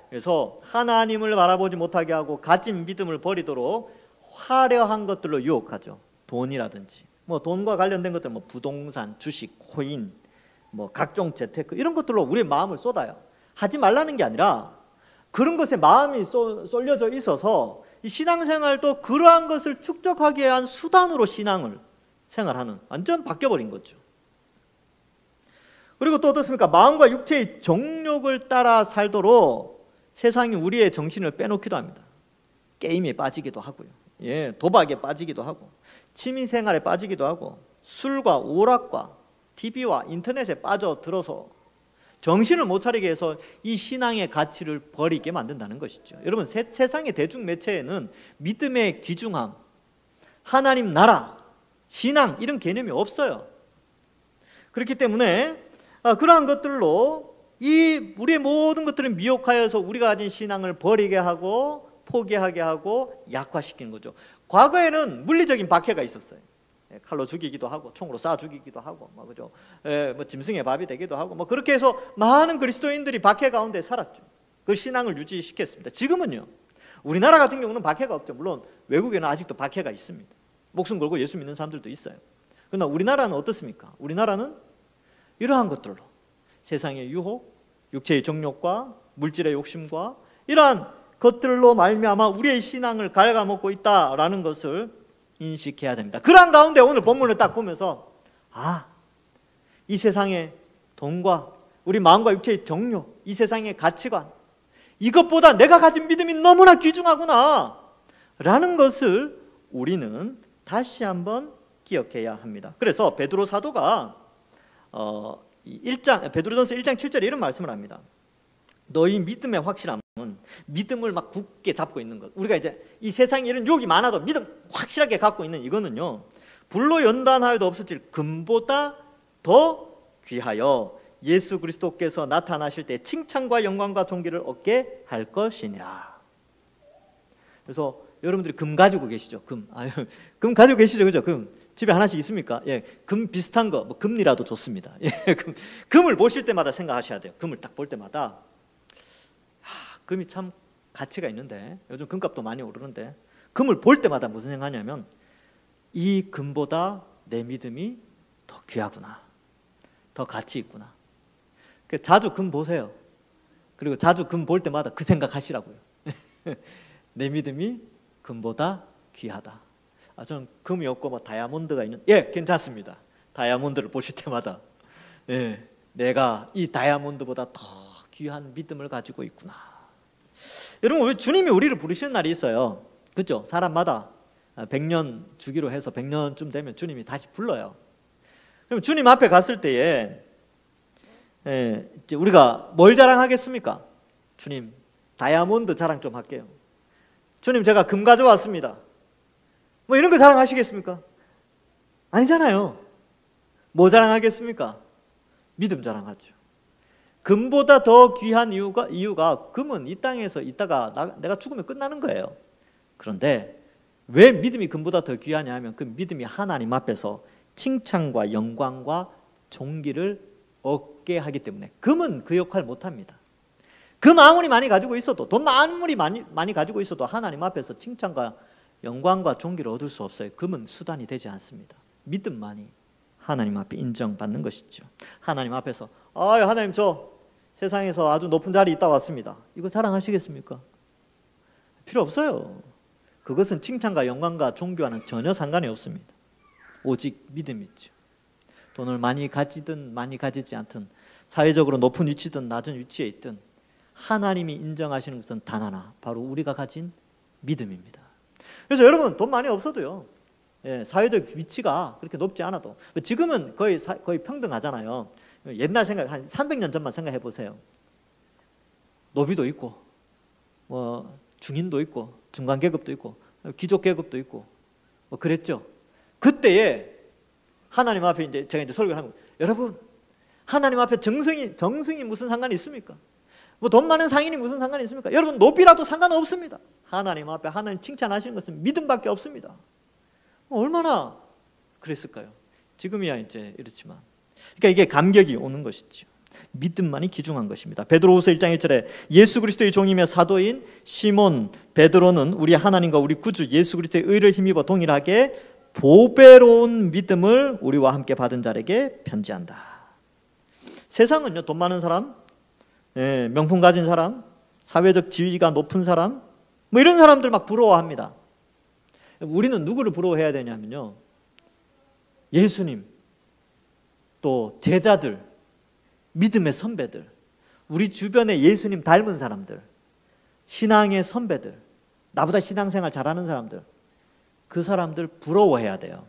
그래서 하나님을 바라보지 못하게 하고 가진 믿음을 버리도록 화려한 것들로 유혹하죠. 돈이라든지 돈과 관련된 것들, 부동산, 주식, 코인, 각종 재테크, 이런 것들로 우리의 마음을 쏟아요. 하지 말라는 게 아니라 그런 것에 마음이 쏠려져 있어서 이 신앙생활도 그러한 것을 축적하기 위한 수단으로 신앙을 생활하는, 완전 바뀌어버린 거죠. 그리고 또 어떻습니까? 마음과 육체의 정욕을 따라 살도록 세상이 우리의 정신을 빼놓기도 합니다. 게임에 빠지기도 하고요. 도박에 빠지기도 하고, 취미생활에 빠지기도 하고, 술과 오락과 TV와 인터넷에 빠져들어서 정신을 못 차리게 해서 이 신앙의 가치를 버리게 만든다는 것이죠. 여러분, 세상의 대중 매체에는 믿음의 귀중함, 하나님 나라, 신앙 이런 개념이 없어요. 그렇기 때문에 그러한 것들로 이 우리의 모든 것들을 미혹하여서 우리가 가진 신앙을 버리게 하고 포기하게 하고 약화시키는 거죠. 과거에는 물리적인 박해가 있었어요. 칼로 죽이기도 하고 총으로 쏴 죽이기도 하고 그죠? 뭐 짐승의 밥이 되기도 하고 뭐 그렇게 해서 많은 그리스도인들이 박해 가운데 살았죠. 그 신앙을 유지시켰습니다. 지금은요, 우리나라 같은 경우는 박해가 없죠. 물론 외국에는 아직도 박해가 있습니다. 목숨 걸고 예수 믿는 사람들도 있어요. 그러나 우리나라는 어떻습니까? 우리나라는 이러한 것들로 세상의 유혹, 육체의 정욕과 물질의 욕심과 이러한 것들로 말미암아 우리의 신앙을 갉아먹고 있다라는 것을 인식해야 됩니다. 그러한 가운데 오늘 본문을 딱 보면서 이 세상의 돈과 우리 마음과 육체의 정욕, 이 세상의 가치관, 이것보다 내가 가진 믿음이 너무나 귀중하구나 라는 것을 우리는 다시 한번 기억해야 합니다. 그래서 베드로 사도가 베드로전서 1장 7절에 이런 말씀을 합니다. 너희 믿음의 확실함은 믿음을 막 굳게 잡고 있는 것. 우리가 이제 이 세상에 이런 유혹이 많아도 믿음 확실하게 갖고 있는 이거는요, 불로 연단하여도 없어질 금보다 더 귀하여 예수 그리스도께서 나타나실 때 칭찬과 영광과 존귀를 얻게 할 것이니라. 그래서 여러분들이 금 가지고 계시죠? 금 가지고 계시죠? 그죠? 금 집에 하나씩 있습니까? 예, 금 비슷한 거, 뭐 금이라도 좋습니다. 예, 금을 보실 때마다 생각하셔야 돼요. 금을 딱 볼 때마다 금이 참 가치가 있는데, 요즘 금값도 많이 오르는데 금을 볼 때마다 무슨 생각하냐면 이 금보다 내 믿음이 더 귀하구나, 더 가치 있구나. 자주 금 보세요. 그리고 자주 금 볼 때마다 그 생각하시라고요. 내 믿음이 금보다 귀하다. 저는 금이 없고 뭐 다이아몬드가 있는, 괜찮습니다. 다이아몬드를 보실 때마다 내가 이 다이아몬드보다 더 귀한 믿음을 가지고 있구나. 여러분, 왜 주님이 우리를 부르시는 날이 있어요? 그렇죠? 사람마다 100년 주기로 해서 100년쯤 되면 주님이 다시 불러요. 그럼 주님 앞에 갔을 때에 이제 우리가 뭘 자랑하겠습니까? 주님, 다이아몬드 자랑 좀 할게요. 주님, 제가 금 가져왔습니다. 뭐 이런 거 자랑하시겠습니까? 아니잖아요. 뭐 자랑하겠습니까? 믿음 자랑하죠. 금보다 더 귀한 이유가 금은 이 땅에서 있다가 내가 죽으면 끝나는 거예요. 그런데 왜 믿음이 금보다 더 귀하냐 하면 그 믿음이 하나님 앞에서 칭찬과 영광과 존귀를 얻게 하기 때문에. 금은 그 역할 못합니다. 금 아무리 많이 가지고 있어도, 돈 아무리 많이 가지고 있어도 하나님 앞에서 칭찬과 영광과 존귀를 얻을 수 없어요. 금은 수단이 되지 않습니다. 믿음만이 하나님 앞에 인정받는 것이죠. 하나님 앞에서 하나님, 저 세상에서 아주 높은 자리에 있다 왔습니다. 이거 자랑하시겠습니까? 필요 없어요. 그것은 칭찬과 영광과 존귀와는 전혀 상관이 없습니다. 오직 믿음이죠. 돈을 많이 가지든 많이 가지지 않든, 사회적으로 높은 위치든 낮은 위치에 있든 하나님이 인정하시는 것은 단 하나, 바로 우리가 가진 믿음입니다. 그래서 여러분, 돈 많이 없어도요, 사회적 위치가 그렇게 높지 않아도, 지금은 거의 평등하잖아요. 옛날 생각, 한 300년 전만 생각해 보세요. 노비도 있고, 뭐 중인도 있고, 중간계급도 있고, 귀족계급도 있고, 뭐 그랬죠. 그때에 하나님 앞에 이제 제가 이제 설교를 하면, 여러분, 하나님 앞에 정승이 무슨 상관이 있습니까? 뭐 돈 많은 상인이 무슨 상관이 있습니까? 여러분, 노비라도 상관없습니다. 하나님 앞에 하나님 칭찬하시는 것은 믿음밖에 없습니다. 얼마나 그랬을까요? 지금이야 이제 이렇지만. 그러니까 이게 감격이 오는 것이죠. 믿음만이 귀중한 것입니다. 베드로후서 1장 1절에 예수 그리스도의 종이며 사도인 시몬 베드로는 우리 하나님과 우리 구주 예수 그리스도의 의를 힘입어 동일하게 보배로운 믿음을 우리와 함께 받은 자에게 편지한다. 세상은요, 돈 많은 사람, 명품 가진 사람, 사회적 지위가 높은 사람, 뭐 이런 사람들 막 부러워합니다. 우리는 누구를 부러워해야 되냐면요, 예수님, 또 제자들, 믿음의 선배들, 우리 주변에 예수님 닮은 사람들, 신앙의 선배들, 나보다 신앙생활 잘하는 사람들, 그 사람들 부러워해야 돼요.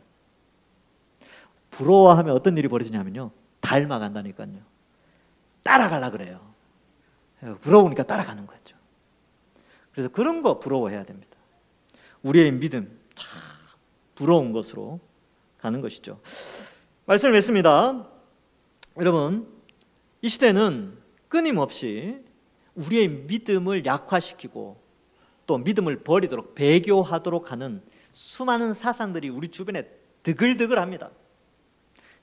부러워하면 어떤 일이 벌어지냐면요, 닮아간다니까요. 따라가려 그래요. 부러우니까 따라가는 거죠. 그래서 그런 거 부러워해야 됩니다. 우리의 믿음 참 부러운 것으로 가는 것이죠. 말씀을 맺습니다. 여러분, 이 시대는 끊임없이 우리의 믿음을 약화시키고 또 믿음을 버리도록 배교하도록 하는 수많은 사상들이 우리 주변에 드글드글합니다.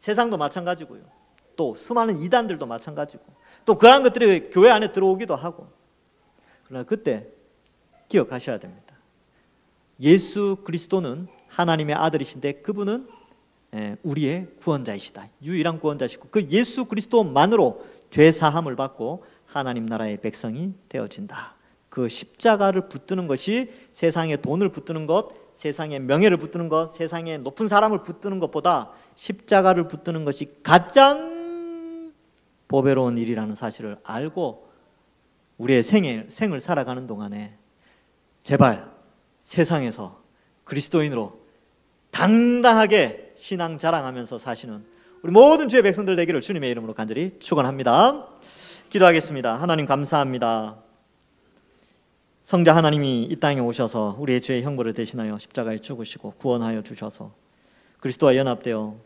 세상도 마찬가지고요. 또 수많은 이단들도 마찬가지고 또 그런 것들이 교회 안에 들어오기도 하고. 그러나 그때 기억하셔야 됩니다. 예수 그리스도는 하나님의 아들이신데 그분은 우리의 구원자이시다. 유일한 구원자시고 그 예수 그리스도만으로 죄 사함을 받고 하나님 나라의 백성이 되어진다. 그 십자가를 붙드는 것이 세상에 돈을 붙드는 것, 세상에 명예를 붙드는 것, 세상에 높은 사람을 붙드는 것보다 십자가를 붙드는 것이 가장 보배로운 일이라는 사실을 알고 우리의 생을 살아가는 동안에 제발 세상에서 그리스도인으로 당당하게 신앙 자랑하면서 사시는 우리 모든 주의 백성들 되기를 주님의 이름으로 간절히 축원합니다. 기도하겠습니다. 하나님 감사합니다. 성자 하나님이 이 땅에 오셔서 우리의 죄의 형벌을 대신하여 십자가에 죽으시고 구원하여 주셔서 그리스도와 연합되어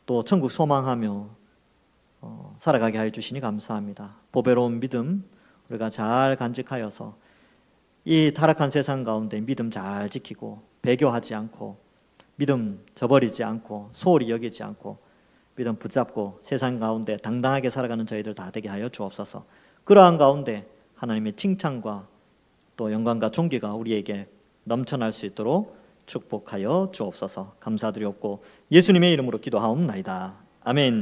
또 천국 소망하며 살아가게 하여 주시니 감사합니다. 보배로운 믿음 우리가 잘 간직하여서 이 타락한 세상 가운데 믿음 잘 지키고 배교하지 않고 믿음 저버리지 않고 소홀히 여기지 않고 믿음 붙잡고 세상 가운데 당당하게 살아가는 저희들 다 되게 하여 주옵소서. 그러한 가운데 하나님의 칭찬과 또 영광과 존귀가 우리에게 넘쳐날 수 있도록 축복하여 주옵소서. 감사드리옵고 예수님의 이름으로 기도하옵나이다. 아멘.